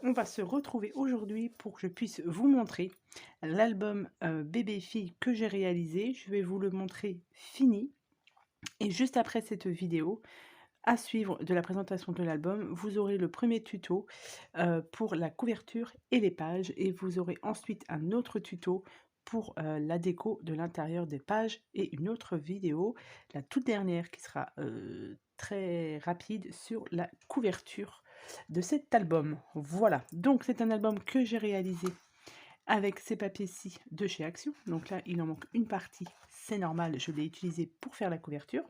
on va se retrouver aujourd'hui pour que je puisse vous montrer l'album bébé-fille que j'ai réalisé. Je vais vous le montrer fini. Et juste après cette vidéo, à suivre de la présentation de l'album, vous aurez le premier tuto pour la couverture et les pages. Et vous aurez ensuite un autre tuto pour la déco de l'intérieur des pages et une autre vidéo, la toute dernière qui sera très rapide sur la couverture de cet album. Voilà, donc c'est un album que j'ai réalisé avec ces papiers-ci de chez Action. Donc là, il en manque une partie, c'est normal, je l'ai utilisé pour faire la couverture.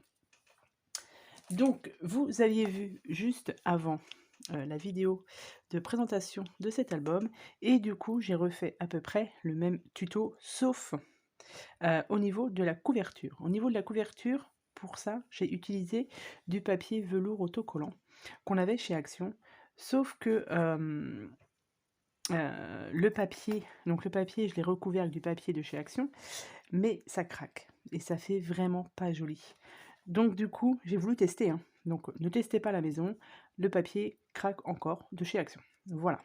Donc, vous aviez vu juste avant la vidéo de présentation de cet album et du coup, j'ai refait à peu près le même tuto, sauf au niveau de la couverture. Au niveau de la couverture, pour ça, j'ai utilisé du papier velours autocollant qu'on avait chez Action, sauf que le papier, je l'ai recouvert avec du papier de chez Action, mais ça craque et ça fait vraiment pas joli. Donc du coup, j'ai voulu tester, hein. Donc ne testez pas à la maison, le papier craque encore de chez Action. Voilà.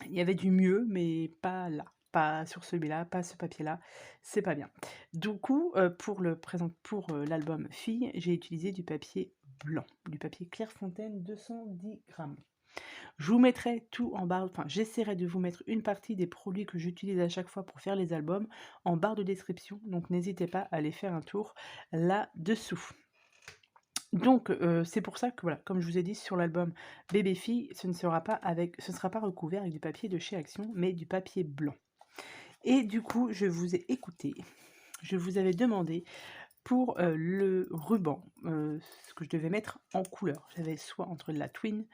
Il y avait du mieux, mais pas là, pas sur celui-là, pas ce papier-là, c'est pas bien. Du coup, pour l'album Fille, j'ai utilisé du papier blanc, du papier Clairefontaine 210 grammes. Je vous mettrai tout en barre, enfin j'essaierai de vous mettre une partie des produits que j'utilise à chaque fois pour faire les albums en barre de description, donc n'hésitez pas à aller faire un tour là-dessous. Donc c'est pour ça que voilà, comme je vous ai dit sur l'album Bébé Fille, ce ne sera pas recouvert avec du papier de chez Action, mais du papier blanc. Et du coup, je vous ai écouté, je vous avais demandé pour le ruban, ce que je devais mettre en couleur. J'avais le choix entre de la twin,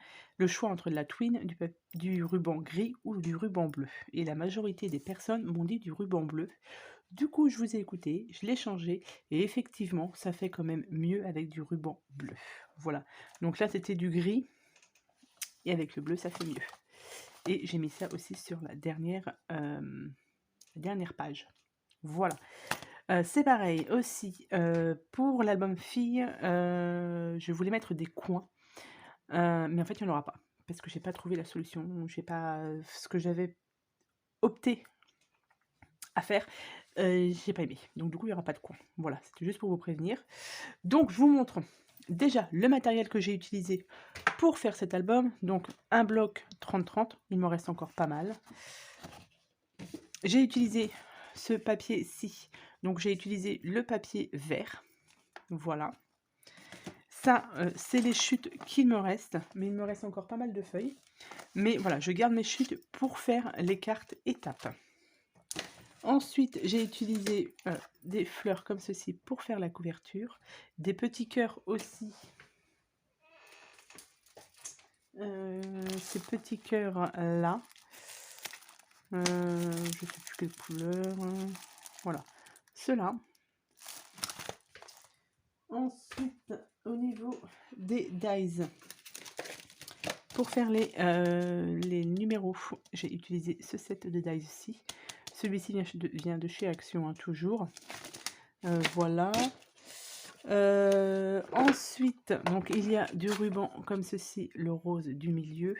du ruban gris ou du ruban bleu. Et la majorité des personnes m'ont dit du ruban bleu. Du coup, je vous ai écouté, je l'ai changé et effectivement, ça fait quand même mieux avec du ruban bleu. Voilà. Donc là, c'était du gris et avec le bleu, ça fait mieux. Et j'ai mis ça aussi sur la dernière page. Voilà. C'est pareil aussi pour l'album Fille, je voulais mettre des coins, mais en fait, il n'y en aura pas parce que j'ai pas trouvé la solution, j'ai pas ce que j'avais opté à faire, j'ai pas aimé. Donc du coup, il n'y aura pas de coin. Voilà, c'était juste pour vous prévenir. Donc je vous montre déjà le matériel que j'ai utilisé pour faire cet album. Donc un bloc 30-30, il m'en reste encore pas mal. J'ai utilisé ce papier-ci, donc j'ai utilisé le papier vert. Voilà. Ça, c'est les chutes qu'il me reste, mais il me reste encore pas mal de feuilles. Mais voilà, je garde mes chutes pour faire les cartes étapes. Ensuite, j'ai utilisé des fleurs comme ceci pour faire la couverture. Des petits cœurs aussi. Ces petits cœurs là. Je ne sais plus quelle couleur. Voilà. Ceux-là. Ensuite, au niveau des dies, pour faire les numéros, j'ai utilisé ce set de dies-ci. Celui-ci vient de chez Action, hein, toujours. Voilà. Ensuite, donc il y a du ruban comme ceci, le rose du milieu.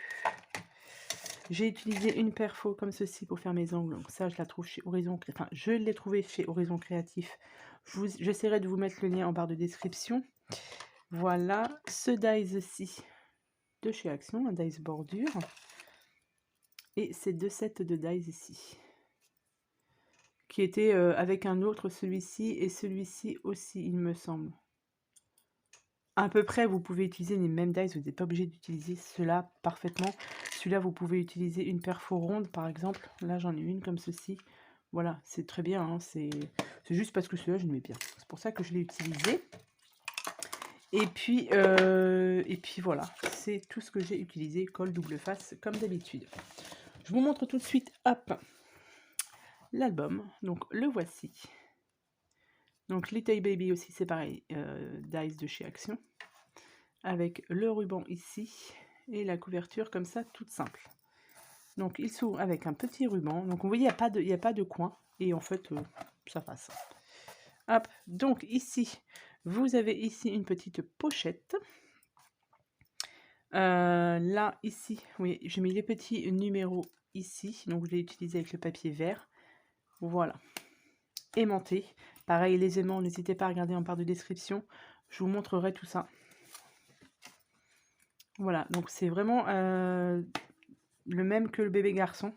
J'ai utilisé une perfo comme ceci pour faire mes ongles. Donc ça, je la trouve chez Horizon. Enfin, je l'ai trouvé chez Horizon Créatif. J'essaierai de vous mettre le lien en barre de description. Voilà, ce dies-ci de chez Action, un dies bordure. Et ces deux sets de dies ici. Qui étaient avec un autre, celui-ci et celui-ci aussi, il me semble. À peu près, vous pouvez utiliser les mêmes dies, vous n'êtes pas obligé d'utiliser cela parfaitement. Celui-là, vous pouvez utiliser une perfo ronde, par exemple. Là, j'en ai une comme ceci. Voilà, c'est très bien, hein, c'est juste parce que celui-là, je l'aimais bien. C'est pour ça que je l'ai utilisé. Et puis voilà, c'est tout ce que j'ai utilisé, colle double face, comme d'habitude. Je vous montre tout de suite, hop, l'album. Donc, le voici. Donc, Little Baby aussi, c'est pareil, dies de chez Action. Avec le ruban ici et la couverture comme ça, toute simple. Donc, il s'ouvre avec un petit ruban. Donc, vous voyez, il n'y a pas de coin. Et en fait, ça passe. Hop, donc ici, vous avez ici une petite pochette. Là, ici, oui, j'ai mis les petits numéros ici. Donc, je l'ai utilisé avec le papier vert. Voilà. Aimanté. Pareil, les aimants, n'hésitez pas à regarder en barre de description. Je vous montrerai tout ça. Voilà, donc c'est vraiment le même que le bébé garçon.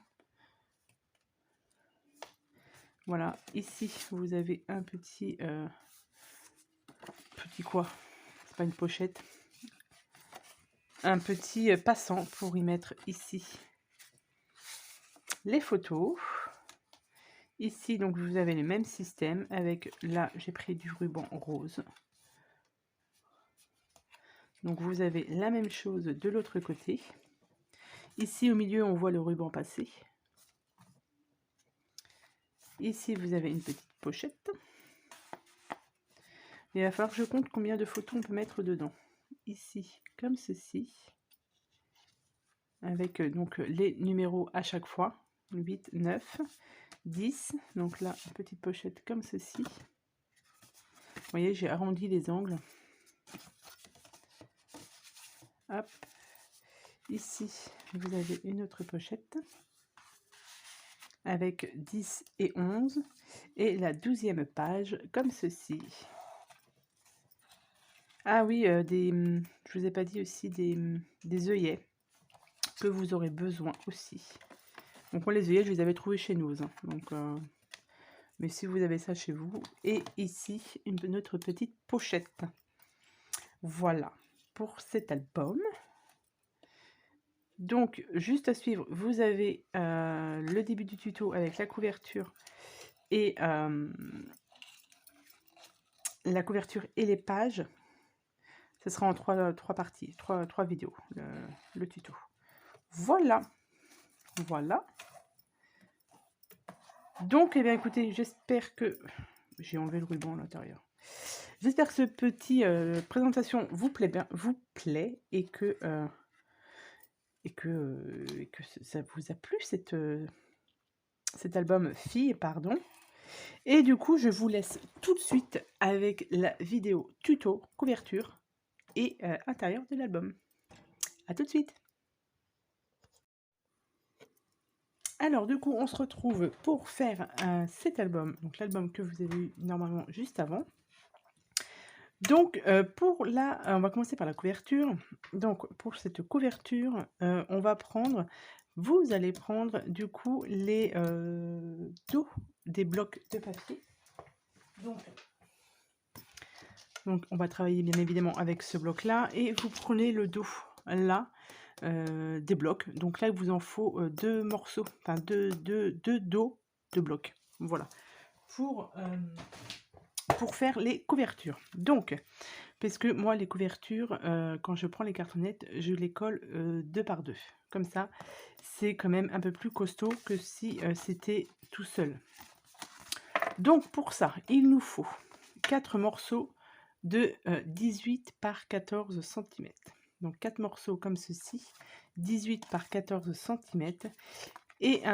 Voilà, ici, vous avez un petit... petit quoi? C'est pas une pochette. Un petit passant pour y mettre ici les photos. Ici, donc, vous avez le même système avec, là, j'ai pris du ruban rose. Donc, vous avez la même chose de l'autre côté. Ici, au milieu, on voit le ruban passer. Ici, vous avez une petite pochette. Il va falloir que je compte combien de photos on peut mettre dedans. Ici, comme ceci. Avec donc les numéros à chaque fois. 8, 9, 10. Donc là, une petite pochette comme ceci. Vous voyez, j'ai arrondi les angles. Hop. Ici, vous avez une autre pochette. Avec 10 et 11. Et la 12e page, comme ceci. Ah oui, je vous ai pas dit aussi des œillets que vous aurez besoin aussi. Donc moi les œillets je les avais trouvés chez nous, hein. Donc mais si vous avez ça chez vous. Et ici une autre petite pochette. Voilà pour cet album. Donc juste à suivre, vous avez le début du tuto avec la couverture et les pages. Ce sera en trois parties, trois vidéos, le tuto. Voilà. Voilà. Donc, eh bien, écoutez, j'espère que... J'ai enlevé le ruban à l'intérieur. J'espère que ce petit présentation vous plaît bien, et que ça vous a plu, cet album Fille, pardon. Et du coup, je vous laisse tout de suite avec la vidéo tuto, couverture et intérieur de l'album. À tout de suite. Alors du coup, on se retrouve pour faire cet album, donc l'album que vous avez eu normalement juste avant. Donc on va commencer par la couverture. Donc pour cette couverture, on va prendre, vous allez prendre du coup les dos des blocs de papier. Donc on va travailler bien évidemment avec ce bloc là et vous prenez le dos là. Des blocs, donc là il vous en faut deux morceaux, enfin deux dos de blocs, voilà, pour faire les couvertures. Donc parce que moi les couvertures, quand je prends les cartonnettes, je les colle 2 par 2 comme ça, c'est quand même un peu plus costaud que si c'était tout seul. Donc pour ça il nous faut 4 morceaux de 18 par 14 cm. Donc 4 morceaux comme ceci, 18 par 14 cm. Et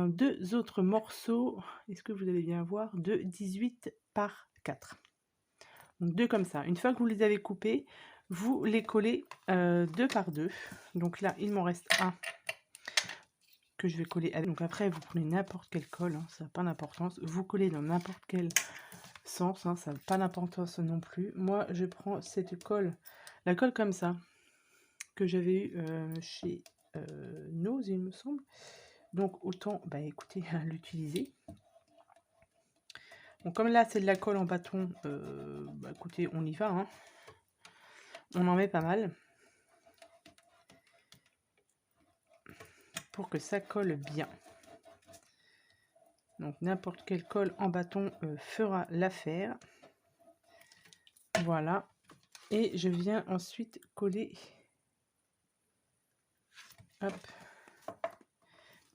deux autres morceaux, est-ce que vous allez bien voir, de 18 par 4. Donc 2 comme ça. Une fois que vous les avez coupés, vous les collez 2 par 2. Donc là, il m'en reste un que je vais coller avec. Donc après, vous prenez n'importe quelle colle, hein, ça n'a pas d'importance. Vous collez dans n'importe quel sens, hein, ça n'a pas d'importance non plus. Moi, je prends cette colle, la colle comme ça, que j'avais eu chez Nose, il me semble. Donc autant, bah écoutez, l'utiliser. Donc comme là c'est de la colle en bâton, bah écoutez, on y va, hein. On en met pas mal pour que ça colle bien. Donc n'importe quelle colle en bâton fera l'affaire. Voilà. Et je viens ensuite coller. Hop.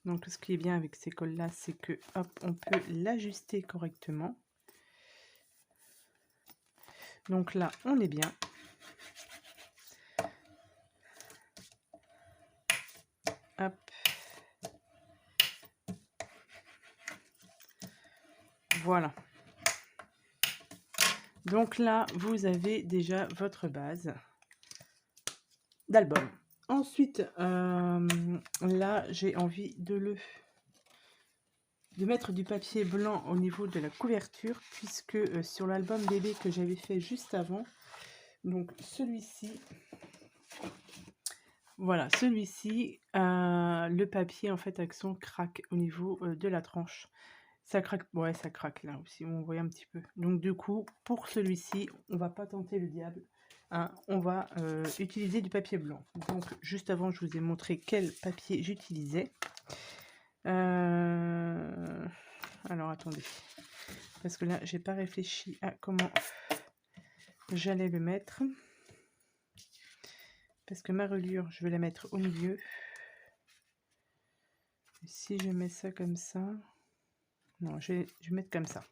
Donc ce qui est bien avec ces colles là, c'est que hop, on peut l'ajuster correctement. Donc là, on est bien. Hop. Voilà. Donc là, vous avez déjà votre base d'album. Ensuite, là, j'ai envie de mettre du papier blanc au niveau de la couverture, puisque sur l'album bébé que j'avais fait juste avant, donc celui-ci, voilà, celui-ci, le papier en fait Action craque au niveau de la tranche. Ça craque, ouais, ça craque là aussi, on voit un petit peu. Donc du coup, pour celui-ci, on va pas tenter le diable, hein, on va utiliser du papier blanc. Donc juste avant, je vous ai montré quel papier j'utilisais. Alors attendez, parce que là, j'ai pas réfléchi à comment j'allais le mettre. Parce que ma reliure, je vais la mettre au milieu. Et si je mets ça comme ça... Non, je vais mettre comme ça.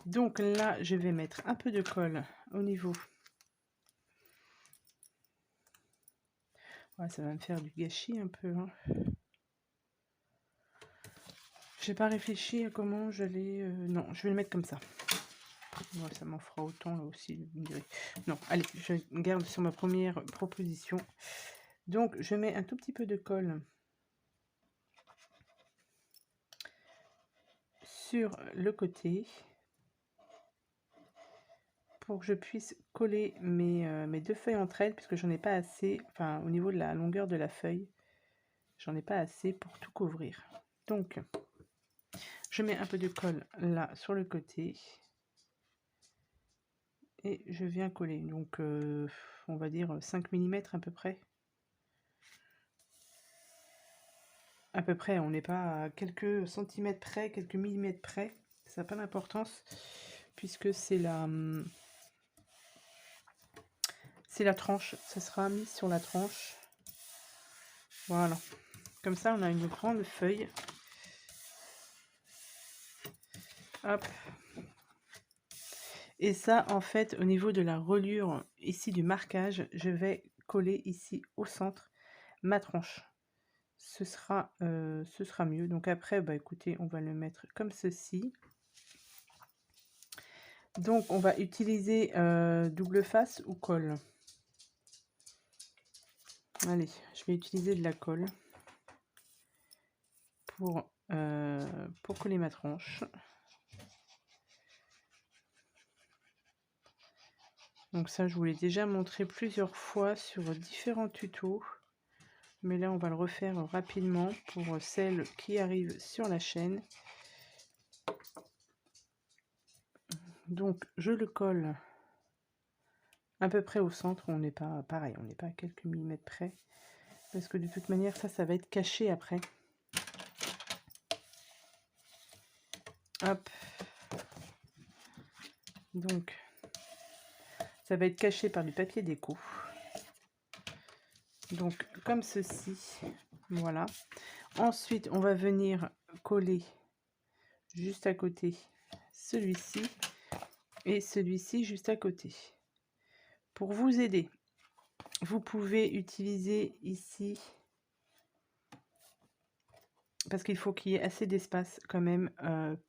Donc là, je vais mettre un peu de colle au niveau. Ouais, ça va me faire du gâchis un peu. Hein. J'ai pas réfléchi à comment j'allais... Non, je vais le mettre comme ça. Ouais, ça m'en fera autant là aussi. Non, allez, je garde sur ma première proposition. Donc, je mets un tout petit peu de colle sur le côté pour que je puisse coller mes deux feuilles entre elles, puisque j'en ai pas assez, enfin au niveau de la longueur de la feuille, j'en ai pas assez pour tout couvrir. Donc, je mets un peu de colle là sur le côté et je viens coller. Donc, on va dire 5 mm à peu près. À peu près, on n'est pas à quelques centimètres près, quelques millimètres près. Ça n'a pas d'importance puisque c'est la tranche. Ça sera mis sur la tranche. Voilà. Comme ça, on a une grande feuille. Hop. Et ça, en fait, au niveau de la reliure, ici du marquage, je vais coller ici au centre ma tranche. Ce sera mieux. Donc après, bah écoutez, on va le mettre comme ceci. Donc on va utiliser double face ou colle. Allez, je vais utiliser de la colle pour coller ma tranche. Donc ça, je vous l'ai déjà montré plusieurs fois sur différents tutos. Mais là, on va le refaire rapidement pour celles qui arrivent sur la chaîne. Donc, je le colle à peu près au centre. On n'est pas pareil, on n'est pas à quelques millimètres près. Parce que de toute manière, ça va être caché après. Hop. Donc, ça va être caché par du papier déco. Donc, comme ceci. Voilà. Ensuite, on va venir coller juste à côté celui-ci et celui-ci juste à côté. Pour vous aider, vous pouvez utiliser ici, parce qu'il faut qu'il y ait assez d'espace quand même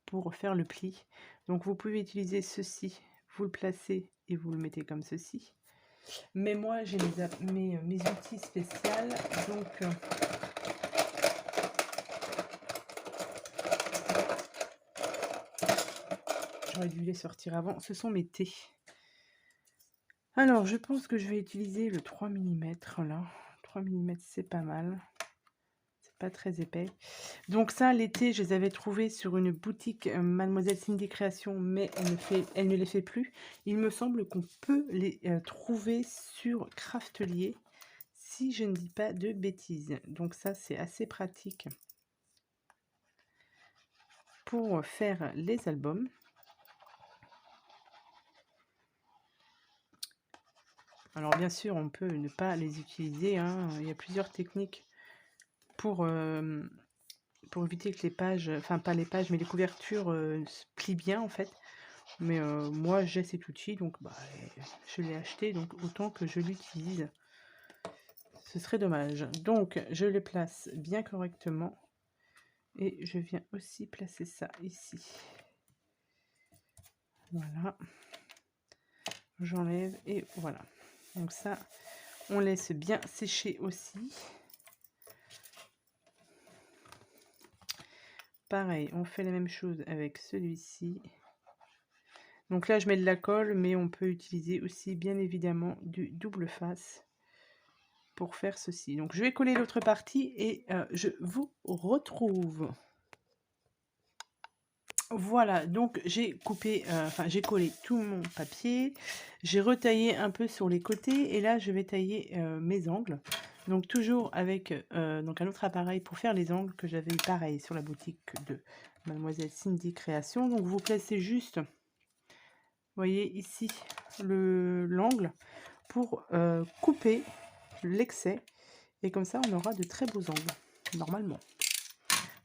pour faire le pli. Donc vous pouvez utiliser ceci, vous le placez et vous le mettez comme ceci. Mais moi j'ai mes outils spéciaux, donc j'aurais dû les sortir avant. Ce sont mes thés. Alors je pense que je vais utiliser le 3 mm là. 3 mm c'est pas mal. Pas très épais. Donc ça, l'été, je les avais trouvés sur une boutique Mademoiselle Cindy Création, mais elle ne les fait plus. Il me semble qu'on peut les trouver sur Craftelier, si je ne dis pas de bêtises. Donc ça, c'est assez pratique pour faire les albums. Alors bien sûr, on peut ne pas les utiliser, hein. Il y a plusieurs techniques pour éviter que les pages, enfin pas les pages, mais les couvertures se plient bien en fait. Mais moi j'ai cet outil, donc bah, je l'ai acheté, donc autant que je l'utilise. Ce serait dommage. Donc je les place bien correctement. Et je viens aussi placer ça ici. Voilà. J'enlève et voilà. Donc ça, On laisse bien sécher aussi. Pareil, on fait la même chose avec celui-ci. Donc là, je mets de la colle, mais on peut utiliser aussi, bien évidemment, du double face pour faire ceci. Donc, je vais coller l'autre partie et je vous retrouve. Voilà, donc j'ai coupé, enfin j'ai collé tout mon papier. J'ai retaillé un peu sur les côtés et là, je vais tailler mes angles. Donc toujours avec donc un autre appareil pour faire les angles que j'avais pareil sur la boutique de Mademoiselle Cindy Création. Donc vous placez juste, vous voyez ici l'angle pour couper l'excès et comme ça on aura de très beaux angles normalement.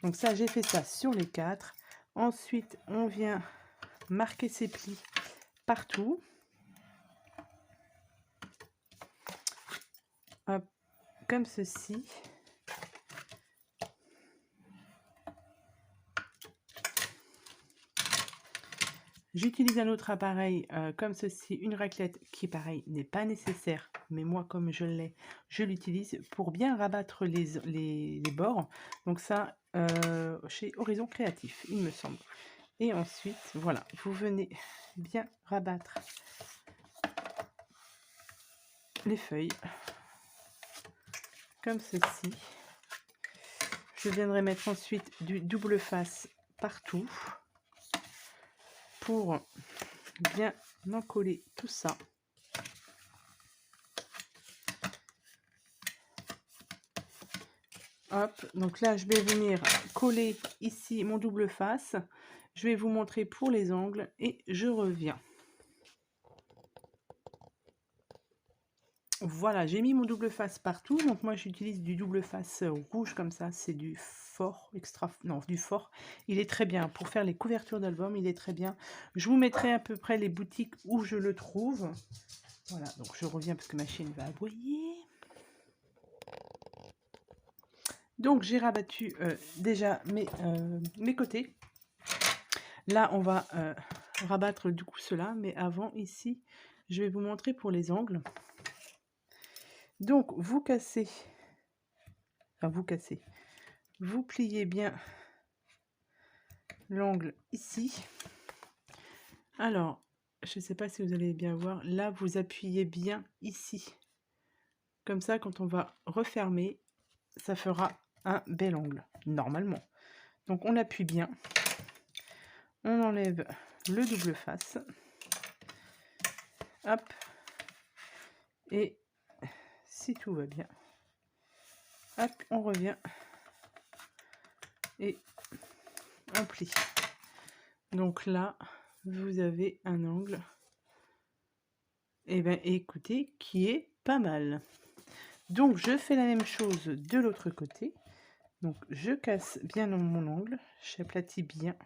Donc ça, j'ai fait ça sur les 4. Ensuite on vient marquer ses plis partout. Hop, comme ceci. J'utilise un autre appareil comme ceci, une raclette qui pareil n'est pas nécessaire, mais moi comme je l'ai, je l'utilise pour bien rabattre les bords. Donc ça, chez Horizon Créatif, il me semble. Et ensuite, voilà, vous venez bien rabattre les feuilles comme ceci. Je viendrai mettre ensuite du double face partout pour bien encoller tout ça. Hop, donc là je vais venir coller ici mon double face. Je vais vous montrer pour les angles et je reviens. Voilà, j'ai mis mon double face partout. Donc moi j'utilise du double face rouge comme ça. C'est du fort extra, non du fort. Il est très bien pour faire les couvertures d'albums. Il est très bien. Je vous mettrai à peu près les boutiques où je le trouve. Voilà, donc je reviens parce que ma chienne va aboyer. Donc j'ai rabattu déjà mes côtés. Là on va rabattre du coup cela, mais avant ici je vais vous montrer pour les angles. Donc vous cassez, enfin vous pliez bien l'angle ici. Alors je ne sais pas si vous allez bien voir, là vous appuyez bien ici, comme ça quand on va refermer ça fera un bel angle normalement. Donc on appuie bien, on enlève le double face, hop, et si tout va bien, hop, on revient et on plie. Donc là vous avez un angle, et bien écoutez, qui est pas mal. Donc je fais la même chose de l'autre côté. Donc je casse bien mon angle, j'aplatis bien.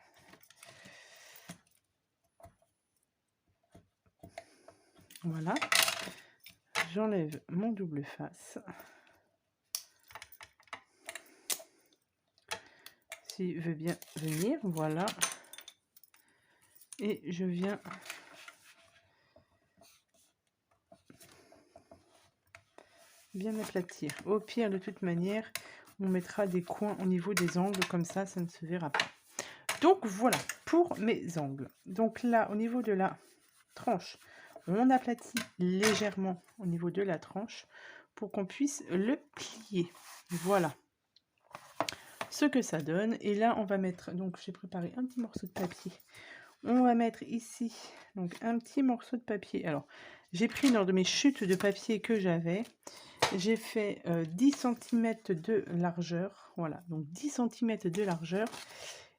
Voilà, j'enlève mon double face. S'il veut bien venir, voilà. Et je viens bien aplatir. Au pire, de toute manière, on mettra des coins au niveau des angles, comme ça ne se verra pas. Donc voilà pour mes angles. Donc là, au niveau de la tranche, on aplatit légèrement au niveau de la tranche pour qu'on puisse le plier. Voilà ce que ça donne. Et là, on va mettre, donc j'ai préparé un petit morceau de papier. On va mettre ici donc un petit morceau de papier. Alors, j'ai pris lors de mes chutes de papier que j'avais. J'ai fait 10 cm de largeur. Voilà, donc 10 cm de largeur.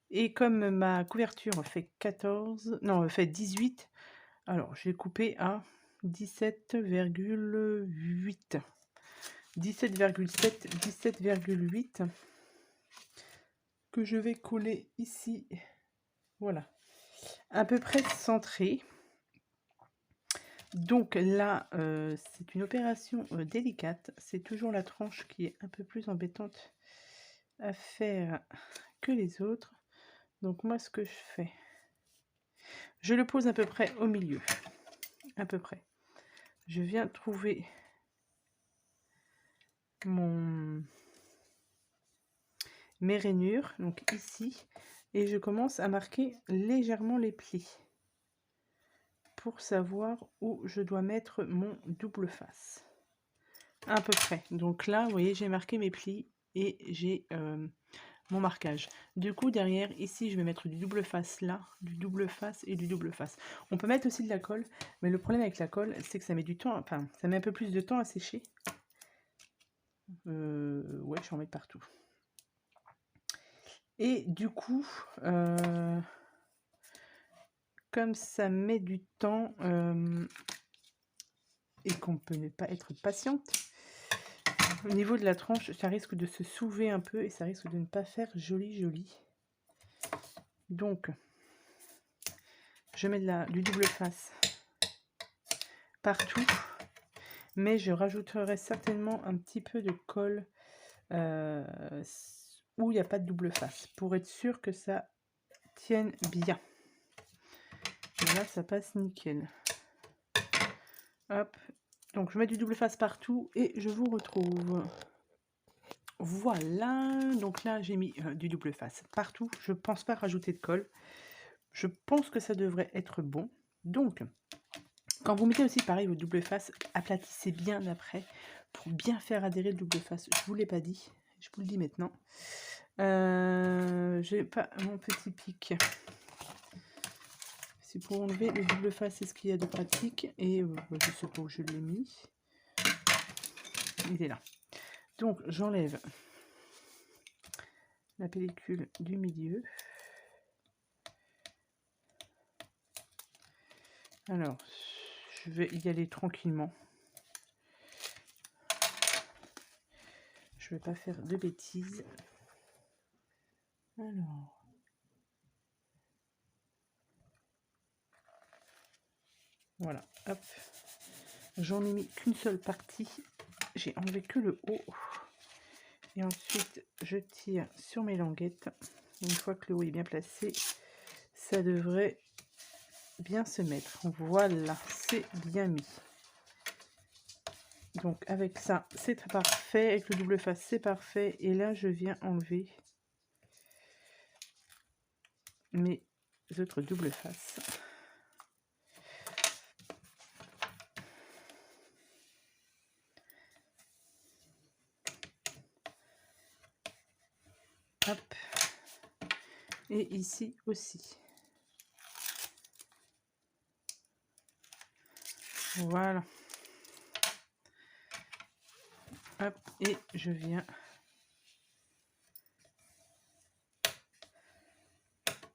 Et comme ma couverture fait 14, non, fait 18, alors j'ai coupé à 17,8. 17,7, 17,8 que je vais coller ici. Voilà, à peu près centré. Donc là, c'est une opération délicate. C'est toujours la tranche qui est un peu plus embêtante à faire que les autres. Donc moi, ce que je fais, je le pose à peu près au milieu. À peu près. Je viens trouver mes rainures, donc ici, et je commence à marquer légèrement les plis pour savoir où je dois mettre mon double face. À peu près. Donc là, vous voyez, j'ai marqué mes plis et j'ai mon marquage. Du coup, derrière, ici, je vais mettre du double face là, du double face et du double face. On peut mettre aussi de la colle, mais le problème avec la colle, c'est que ça met du temps, enfin, ça met un peu plus de temps à sécher. Ouais, je vais en mettre partout. Et du coup, comme ça met du temps et qu'on peut ne pas être patiente, au niveau de la tranche, ça risque de se soulever un peu et ça risque de ne pas faire joli. Donc, je mets du double face partout, mais je rajouterai certainement un petit peu de colle où il n'y a pas de double face pour être sûr que ça tienne bien. Et là, ça passe nickel. Hop, donc je mets du double face partout et je vous retrouve. Voilà, donc là j'ai mis du double face partout. Je pense pas rajouter de colle. Je pense que ça devrait être bon. Donc, quand vous mettez aussi pareil votre double face, aplatissez bien après pour bien faire adhérer le double face. Je vous l'ai pas dit, je vous le dis maintenant. J'ai pas mon petit pic. C'est pour enlever le double face, c'est ce qu'il y a de pratique. Et je sais pas où je l'ai mis. Il est là. Donc j'enlève la pellicule du milieu. Alors, je vais y aller tranquillement. Je vais pas faire de bêtises. Alors. Voilà, hop. J'en ai mis qu'une seule partie. J'ai enlevé que le haut. Et ensuite, je tire sur mes languettes. Une fois que le haut est bien placé, ça devrait bien se mettre. Voilà, c'est bien mis. Donc avec ça, c'est parfait. Avec le double face, c'est parfait. Et là, je viens enlever mes autres double faces. Hop. Et ici aussi. Voilà. Hop. Et je viens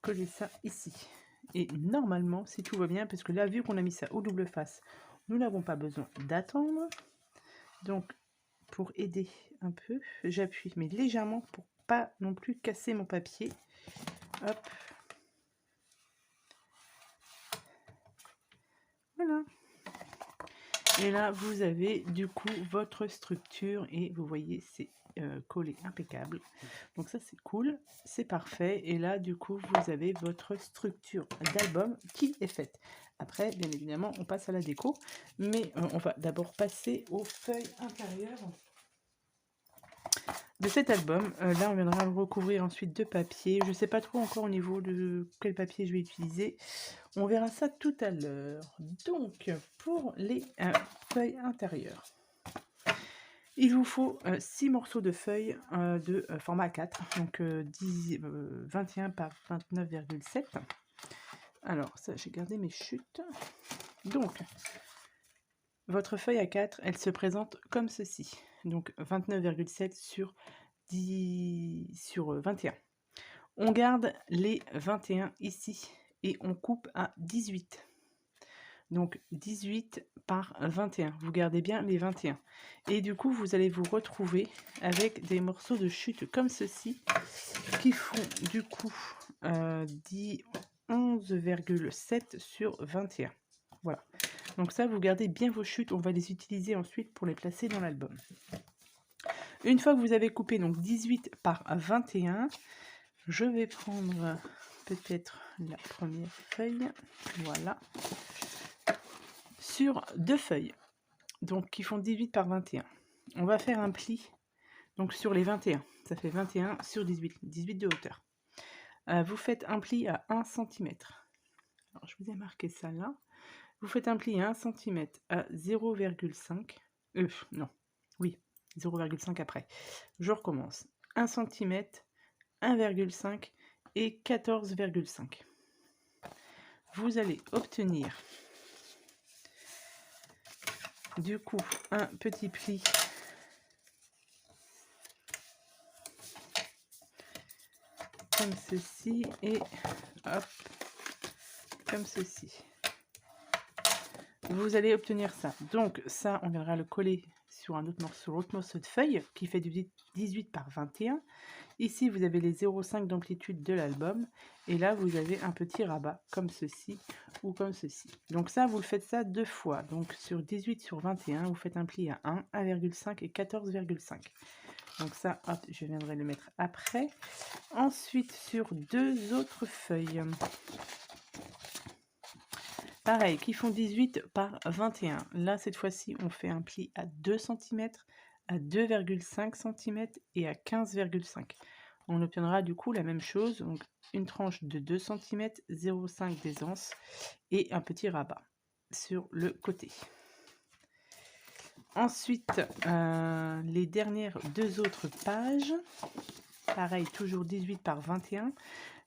coller ça ici. Et normalement, si tout va bien, parce que là, vu qu'on a mis ça au double face, nous n'avons pas besoin d'attendre. Donc, pour aider un peu, j'appuie, mais légèrement pour pas non plus casser mon papier. Hop. Voilà. Et là, vous avez du coup votre structure et vous voyez, c'est collé impeccable. Donc ça, c'est cool, c'est parfait. Et là, du coup, vous avez votre structure d'album qui est faite. Après, bien évidemment, on passe à la déco, mais on va d'abord passer aux feuilles intérieures de cet album. Là, on viendra le recouvrir ensuite de papier. Je ne sais pas trop encore au niveau de quel papier je vais utiliser. On verra ça tout à l'heure. Donc, pour les feuilles intérieures, il vous faut 6 morceaux de feuilles de format 4, donc 21 par 29,7. Alors, ça, j'ai gardé mes chutes. Donc, votre feuille A4, elle se présente comme ceci. Donc, 29,7 sur 21. On garde les 21 ici et on coupe à 18. Donc 18 par 21. Vous gardez bien les 21. Et du coup, vous allez vous retrouver avec des morceaux de chute comme ceci qui font du coup 11,7 sur 21. Voilà. Donc ça, vous gardez bien vos chutes. On va les utiliser ensuite pour les placer dans l'album. Une fois que vous avez coupé donc 18 par 21, je vais prendre peut-être la première feuille. Voilà. Sur 2 feuilles, donc qui font 18 par 21. On va faire un pli Donc sur les 21, ça fait 21 sur 18, 18 de hauteur. Vous faites un pli à 1 cm. Alors je vous ai marqué ça là. Vous faites un pli à 1 cm à 0,5. Non, oui, 0,5 après. Je recommence. 1 cm, 1,5 et 14,5. Vous allez obtenir du coup un petit pli comme ceci et hop, comme ceci. Vous allez obtenir ça. Donc ça, on viendra le coller sur un autre morceau, l'autre morceau de feuille qui fait du 18 par 21. Ici, vous avez les 0,5 d'amplitude de l'album. Et là, vous avez un petit rabat comme ceci ou comme ceci. Donc ça, vous le faites ça 2 fois. Donc sur 18 sur 21, vous faites un pli à 1, 1,5 et 14,5. Donc ça, hop, je viendrai le mettre après. Ensuite, sur 2 autres feuilles. Pareil, qui font 18 par 21. Là, cette fois-ci, on fait un pli à 2 cm, à 2,5 cm et à 15,5. On obtiendra du coup la même chose, donc une tranche de 2 cm, 0,5 d'aisance et un petit rabat sur le côté. Ensuite, les dernières 2 autres pages, pareil, toujours 18 par 21.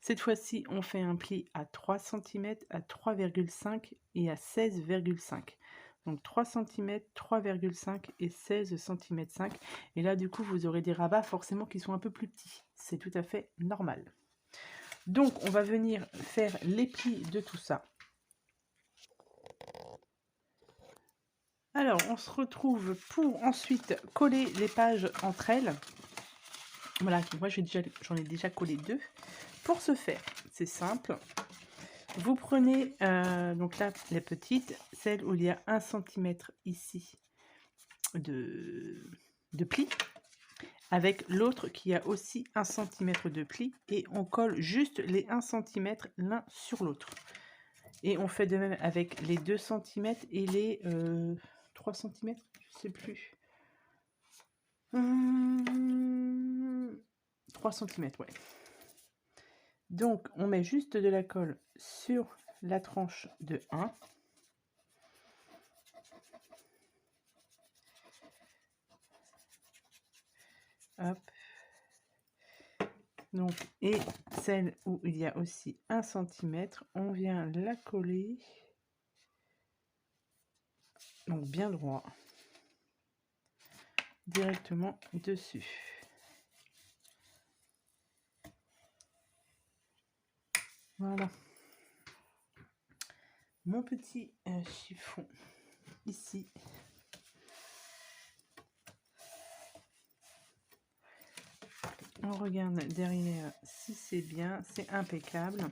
Cette fois-ci, on fait un pli à 3 cm, à 3,5 et à 16,5. Donc 3 cm, 3,5 et 16 cm 5. Et là, du coup, vous aurez des rabats forcément qui sont un peu plus petits. C'est tout à fait normal. Donc, on va venir faire les plis de tout ça. Alors, on se retrouve pour ensuite coller les pages entre elles. Voilà, moi j'en ai déjà collé 2. Pour ce faire, c'est simple. Vous prenez, donc là, les petites, celle où il y a 1 cm ici de pli, avec l'autre qui a aussi 1 cm de pli, et on colle juste les 1 cm l'un sur l'autre. Et on fait de même avec les 2 cm et les 3 cm, je ne sais plus. 3 cm, ouais. Donc, on met juste de la colle sur la tranche de 1. Hop. Donc, et celle où il y a aussi 1 cm, on vient la coller. Donc, bien droit. Directement dessus. Voilà. Mon petit chiffon ici. On regarde derrière si c'est bien, c'est impeccable.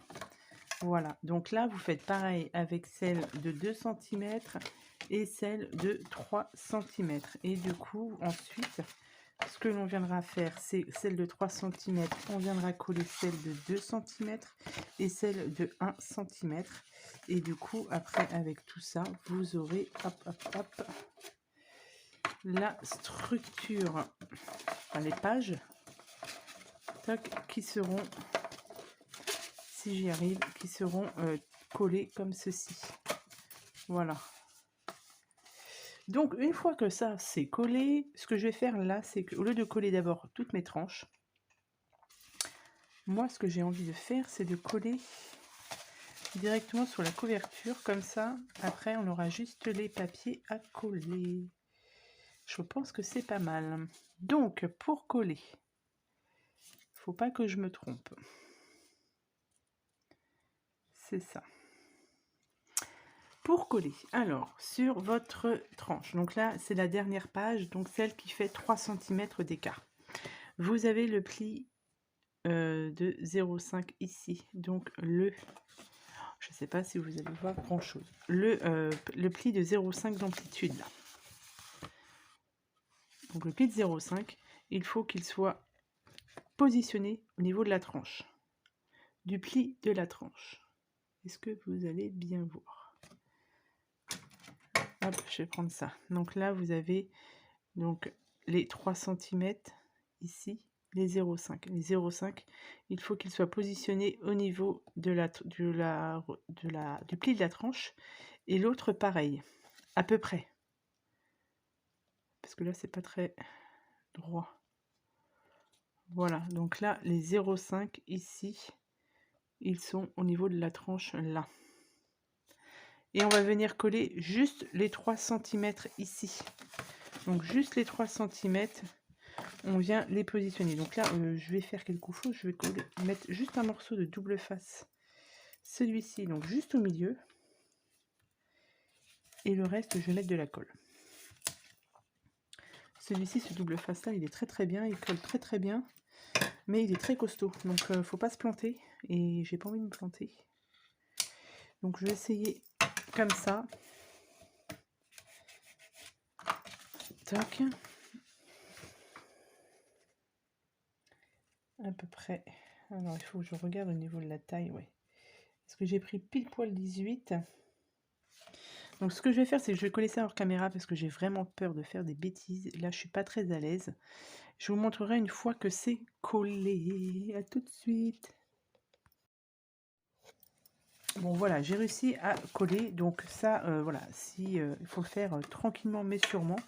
Voilà, donc là vous faites pareil avec celle de 2 cm et celle de 3 cm. Et du coup, ensuite, ce que l'on viendra faire, c'est celle de 3 cm, on viendra coller celle de 2 cm et celle de 1 cm. Et du coup, après, avec tout ça, vous aurez la structure, enfin, les pages qui seront, si j'y arrive, qui seront collées comme ceci. Voilà. Donc, une fois que ça c'est collé, ce que je vais faire là, c'est qu'au lieu de coller d'abord toutes mes tranches, moi, ce que j'ai envie de faire, c'est de coller directement sur la couverture. Comme ça, après, on aura juste les papiers à coller. Je pense que c'est pas mal. Donc, pour coller, faut pas que je me trompe. C'est ça. Pour coller, alors, sur votre tranche, donc là, c'est la dernière page, donc celle qui fait 3 cm d'écart. Vous avez le pli de 0,5 ici, donc je ne sais pas si vous allez voir grand chose, le pli de 0,5 d'amplitude là. Donc le pli de 0,5, il faut qu'il soit positionné au niveau de la tranche, du pli de la tranche. Est-ce que vous allez bien voir? Hop, je vais prendre ça. Donc là vous avez donc les 3 cm ici, les 0,5. Les 0,5, il faut qu'ils soient positionnés au niveau de du pli de la tranche, et l'autre pareil, à peu près. Parce que là, c'est pas très droit. Voilà, donc là, les 0,5 ici, ils sont au niveau de la tranche là. Et on va venir coller juste les 3 cm ici. Donc juste les 3 cm, on vient les positionner. Donc là, je vais faire quelque chose, je vais mettre juste un morceau de double face. Celui-ci, donc juste au milieu. Et le reste, je vais mettre de la colle. Celui-ci, ce double face là, il est très bien, il colle très bien. Mais il est très costaud, donc faut pas se planter. Et j'ai pas envie de me planter. Donc je vais essayer comme ça. Tac. À peu près. Alors il faut que je regarde au niveau de la taille, ouais. Parce que j'ai pris pile poil 18. Donc ce que je vais faire, c'est que je vais coller ça hors caméra parce que j'ai vraiment peur de faire des bêtises. Là, je suis pas très à l'aise. Je vous montrerai une fois que c'est collé. À tout de suite. Bon voilà, j'ai réussi à coller. Donc ça, voilà, il faut le faire tranquillement mais sûrement.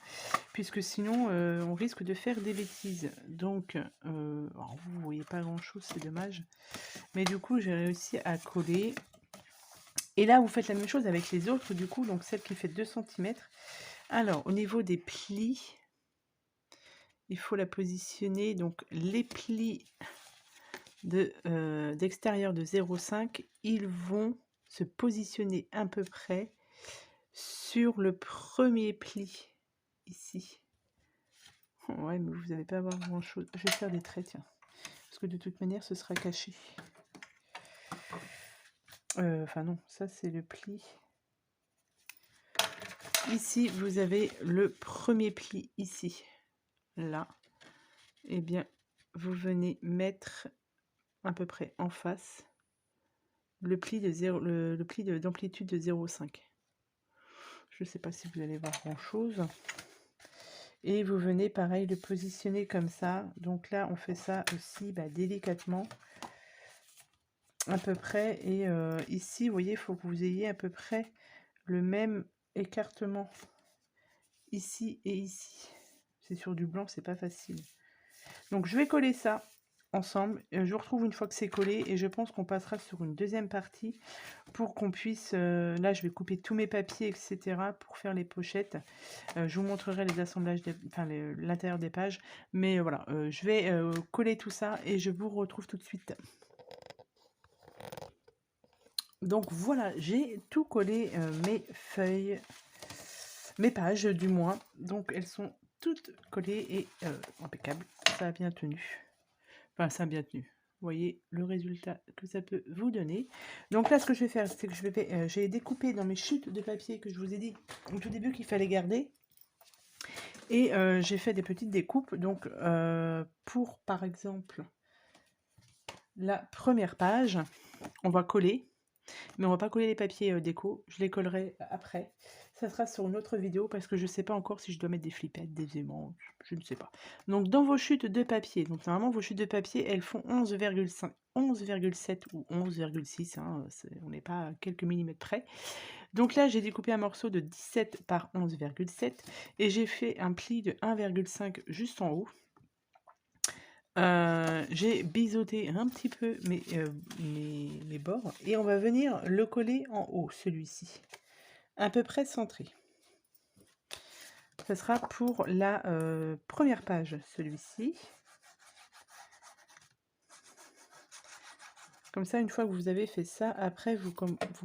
Puisque sinon, on risque de faire des bêtises. Donc, alors vous voyez pas grand-chose, c'est dommage. Mais du coup, j'ai réussi à coller. Et là, vous faites la même chose avec les autres, du coup, donc celle qui fait 2 cm. Alors, au niveau des plis, il faut la positionner. Donc, les plis d'extérieur de 0,5, ils vont se positionner à peu près sur le premier pli, ici. Ouais, mais vous n'allez pas avoir grand-chose. Je vais faire des traits, tiens. Parce que de toute manière, ce sera caché. Enfin non, ça c'est le pli. Ici, vous avez le premier pli ici. Là. Eh bien, vous venez mettre à peu près en face le pli de le pli d'amplitude de 0,5. Je ne sais pas si vous allez voir grand-chose. Et vous venez pareil le positionner comme ça. Donc là, on fait ça aussi délicatement. À peu près. Et ici, vous voyez, il faut que vous ayez à peu près le même écartement ici et ici. C'est sur du blanc, c'est pas facile. Donc je vais coller ça ensemble. Je vous retrouve une fois que c'est collé et je pense qu'on passera sur une deuxième partie pour qu'on puisse... là, je vais couper tous mes papiers, etc. pour faire les pochettes. Je vous montrerai les assemblages, l'intérieur des pages. Mais voilà, je vais coller tout ça et je vous retrouve tout de suite. Donc voilà, j'ai tout collé, mes feuilles, mes pages du moins. Donc elles sont toutes collées et impeccables. Ça a bien tenu. Enfin, ça a bien tenu. Vous voyez le résultat que ça peut vous donner. Donc là, ce que je vais faire, c'est que j'ai découpé dans mes chutes de papier que je vous ai dit au tout début qu'il fallait garder. Et j'ai fait des petites découpes. Donc pour, par exemple, la première page, on va coller. Mais on va pas coller les papiers déco, je les collerai après. Ça sera sur une autre vidéo parce que je sais pas encore si je dois mettre des flippettes, des aimants, je ne sais pas. Donc dans vos chutes de papier, donc normalement vos chutes de papier, elles font 11,5, 11,7 ou 11,6, hein, on n'est pas à quelques millimètres près. Donc là j'ai découpé un morceau de 17 par 11,7 et j'ai fait un pli de 1,5 juste en haut. J'ai biseauté un petit peu mes bords et on va venir le coller en haut, celui-ci, à peu près centré. Ce sera pour la première page, celui-ci. Comme ça, une fois que vous avez fait ça, après, vous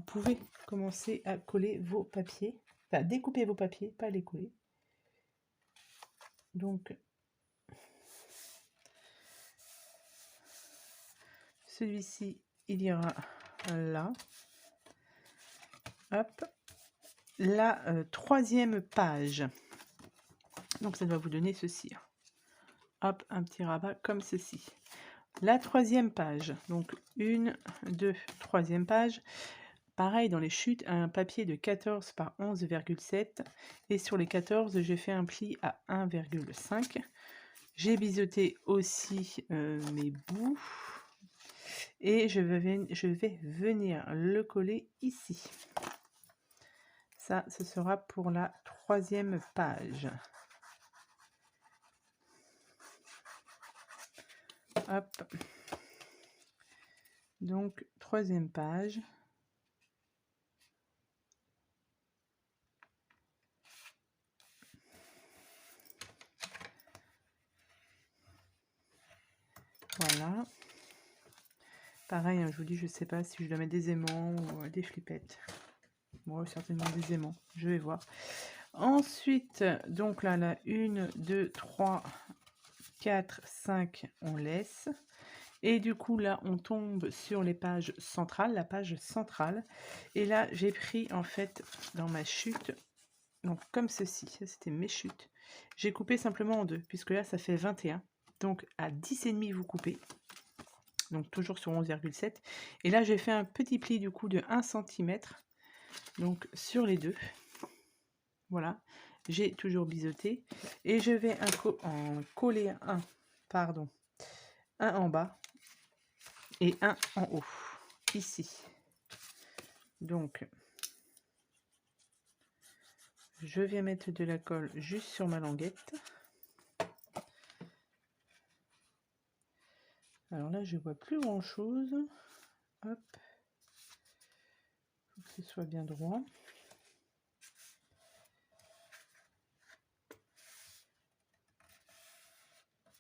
pouvez commencer à coller vos papiers. Enfin, découper vos papiers, pas les coller. Donc, celui-ci, il ira là. Hop. La troisième page. Donc, ça doit vous donner ceci. Hop, un petit rabat comme ceci. La troisième page. Donc, 1, 2, troisième page. Pareil, dans les chutes, un papier de 14 par 11,7. Et sur les 14, j'ai fait un pli à 1,5. J'ai biseauté aussi mes bouts. Et je vais venir le coller ici. Ça, ce sera pour la 3e page. Hop. Donc, 3e page. Voilà. Pareil, hein, je vous dis, je sais pas si je dois mettre des aimants ou des flippettes. Bon, certainement des aimants. Je vais voir. Ensuite, donc là, la 1, 2, 3, 4, 5, on laisse. Et du coup, là, on tombe sur les pages centrales, la page centrale. Et là, j'ai pris, en fait, dans ma chute, donc comme ceci, ça c'était mes chutes. J'ai coupé simplement en deux, puisque là, ça fait 21. Donc, à 10,5, vous coupez. Donc, toujours sur 11,7. Et là, j'ai fait un petit pli, du coup, de 1 cm. Donc, sur les deux. Voilà. J'ai toujours biseauté. Et je vais en coller un en bas. Et un en haut, ici. Donc, je viens mettre de la colle juste sur ma languette. Alors là, je vois plus grand chose. Hop. Faut que ce soit bien droit.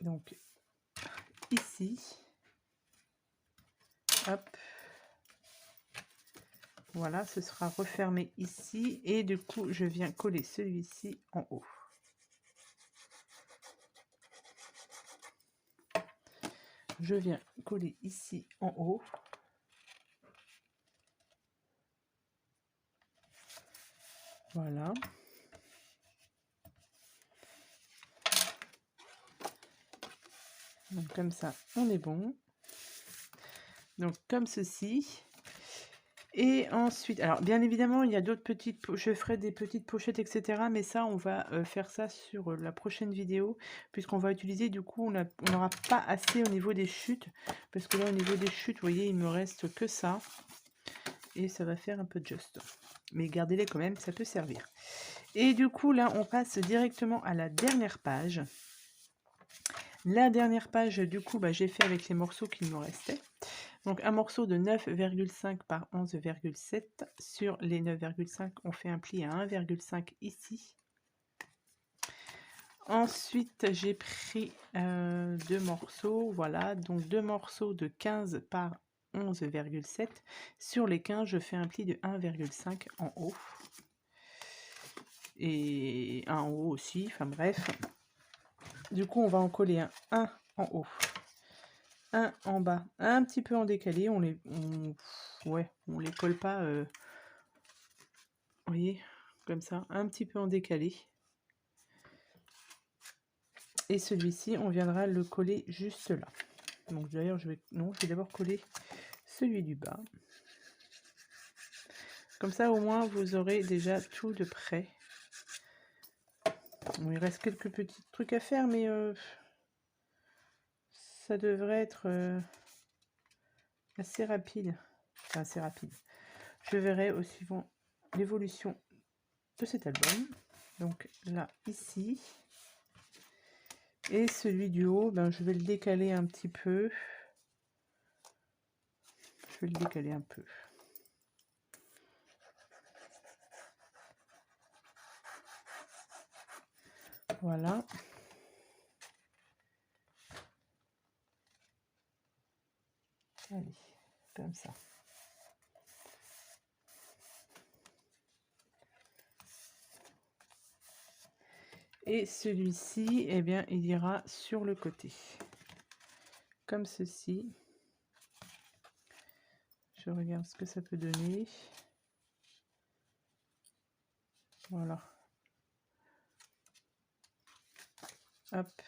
Donc, ici. Hop. Voilà, ce sera refermé ici. Et du coup, je viens coller celui-ci en haut. Je viens coller ici en haut. Voilà. Donc comme ça, on est bon. Donc comme ceci. Et ensuite, alors bien évidemment, il y a d'autres petites, je ferai des petites pochettes, etc. Mais ça, on va faire ça sur la prochaine vidéo, puisqu'on va utiliser, du coup, on n'aura pas assez au niveau des chutes, parce que là, au niveau des chutes, vous voyez, il me reste que ça, et ça va faire un peu juste. Mais gardez-les quand même, ça peut servir. Et du coup, là, on passe directement à la dernière page. La dernière page, du coup, j'ai fait avec les morceaux qu'il me restait. Donc un morceau de 9,5 par 11,7. Sur les 9,5, on fait un pli à 1,5 ici. Ensuite, j'ai pris deux morceaux, voilà, donc deux morceaux de 15 par 11,7. Sur les 15, je fais un pli de 1,5 en haut. Et un en haut aussi, enfin bref. Du coup, on va en coller un en haut. Un en bas, un petit peu en décalé, on les colle pas, vous voyez, comme ça, un petit peu en décalé. Et celui-ci, on viendra le coller juste là. Donc d'ailleurs, je vais d'abord coller celui du bas. Comme ça, au moins, vous aurez déjà tout de près. Bon, il reste quelques petits trucs à faire, mais ça devrait être assez rapide. Enfin, assez rapide. Je verrai au suivant l'évolution de cet album. Donc là, ici. Et celui du haut, je vais le décaler un petit peu. Je vais le décaler un peu. Voilà. Allez, comme ça. Et celui-ci, eh bien, il ira sur le côté. Comme ceci. Je regarde ce que ça peut donner. Voilà. Hop.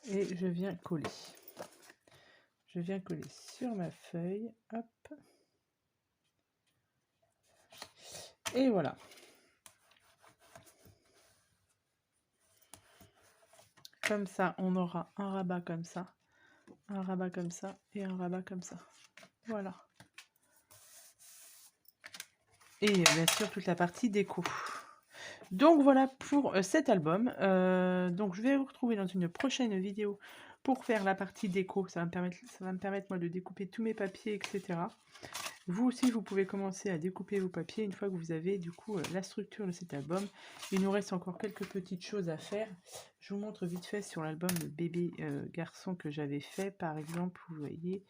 Et je viens coller. Je viens coller sur ma feuille. Hop. Et voilà. comme ça, on aura un rabat comme ça, un rabat comme ça et un rabat comme ça. Voilà. Et bien sûr, toute la partie déco. Donc voilà pour cet album. Donc je vais vous retrouver dans une prochaine vidéo pour faire la partie déco. Ça va me permettre moi de découper tous mes papiers, etc. Vous aussi, vous pouvez commencer à découper vos papiers une fois que vous avez du coup la structure de cet album. Il nous reste encore quelques petites choses à faire. Je vous montre vite fait sur l'album de bébé garçon que j'avais fait. Par exemple, vous voyez,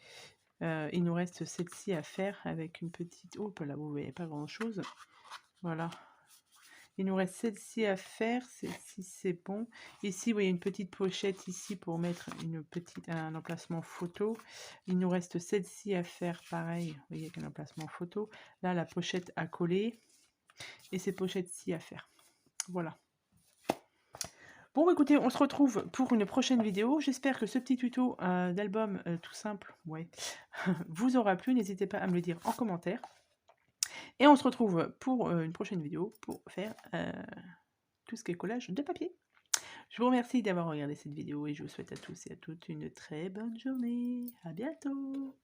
il nous reste celle-ci à faire avec une petite... Oh, là, vous voyez pas grand-chose. Voilà. Il nous reste celle-ci à faire, celle-ci c'est bon. Ici, vous voyez une petite pochette ici pour mettre un emplacement photo. Il nous reste celle-ci à faire, pareil, vous voyez qu'un emplacement photo. Là, la pochette à coller et ces pochettes-ci à faire. Voilà. Bon, bah, écoutez, on se retrouve pour une prochaine vidéo. J'espère que ce petit tuto d'album tout simple, ouais, vous aura plu. N'hésitez pas à me le dire en commentaire. Et on se retrouve pour une prochaine vidéo pour faire tout ce qui est collage de papier. Je vous remercie d'avoir regardé cette vidéo et je vous souhaite à tous et à toutes une très bonne journée. À bientôt!